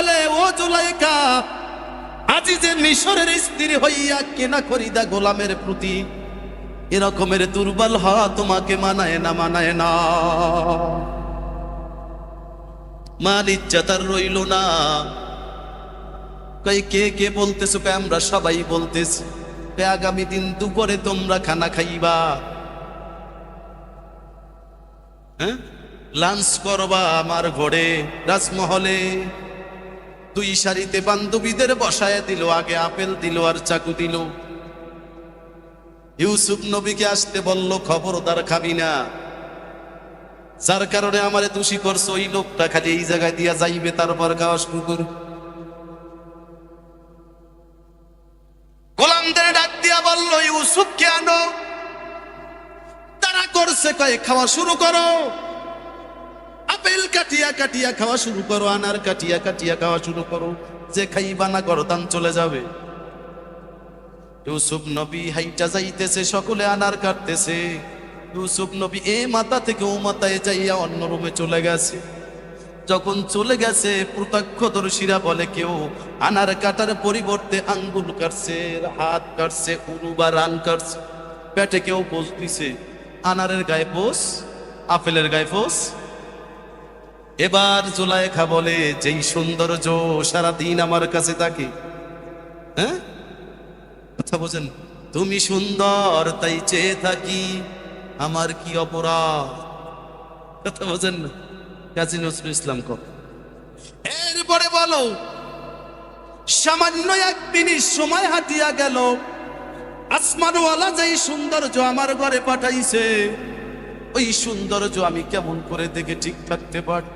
বলে, ও জুলাইখা, আজি যে মিশরের স্ত্রী হইয়া কেনা খরিদা গোলামের প্রতি এরকমের দুর্বল হওয়া তোমাকে মানায় না, মানায় না। মান ইজ্জত আর রইল না। কই কে কে বলতেছো? আমরা সবাই বলতেছি। আগামী দিন দুপুরে তোমরা খানা খাইবা, হ্যাঁ, লাঞ্চ করবা আমার ঘরে রাজমহলে। দুই সারিতে বান্ধবীদের বসায় দিল, আগে আপেল দিল আর চাকু দিল। ইউসুফ নবীকে আসতে বলল, খবরদার খাবি না, যার কারণে আমারে দোষী করছো ওই লোকটা খালি এই জায়গায় দিয়া যাইবে, তারপর খাওয়া শুরু করবে। গোলামদের ডাক দিয়া বলল, ইউসুফকে আনো। তারা করছে, কয়ে খাওয়া শুরু করো, আপেল কাটিয়া কাটিয়া খাওয়া শুরু করো, আনার কাটিয়া কাটিয়া খাওয়া শুরু করো, যে খাইবা না গরদান চলে যাবে। ইউসুফ নবী হাইটা যাইতেছে, সকলে আনার কাটতেছে। ইউসুফ নবী এ মাথা থেকে ও মাথায় যাইয়া অন্য রুমে চলে গেছে। যখন চলে গেছে, প্রত্যক্ষদর্শীরা বলে কেউ আনার কাটার পরিবর্তে আঙ্গুল কাটছে, হাত কাটছে, উরু বা রান কাটছে। পেটে কেউ পোষ দিছে, আনারের গায়ে পোষ, আপেলের গায়ে পোষ। এবার জুলাইখা বলে, যেই সৌন্দর্য সারাদিন আমার কাছে থাকে, হ্যাঁ, কথা বোঝেন, তুমি সুন্দর তাই চেয়ে থাকি, আমার কি অপরাধ? কথা বোঝেন না? কাজী নজরুল ইসলাম কর। এরপরে বলো, সামান্য এক মিনিট সময় হাঁটিয়া গেল, আসমানওয়ালা যেই সৌন্দর্য আমার ঘরে পাঠাইছে, ওই সৌন্দর্য আমি কেমন করে দেখে ঠিক থাকতে পারি?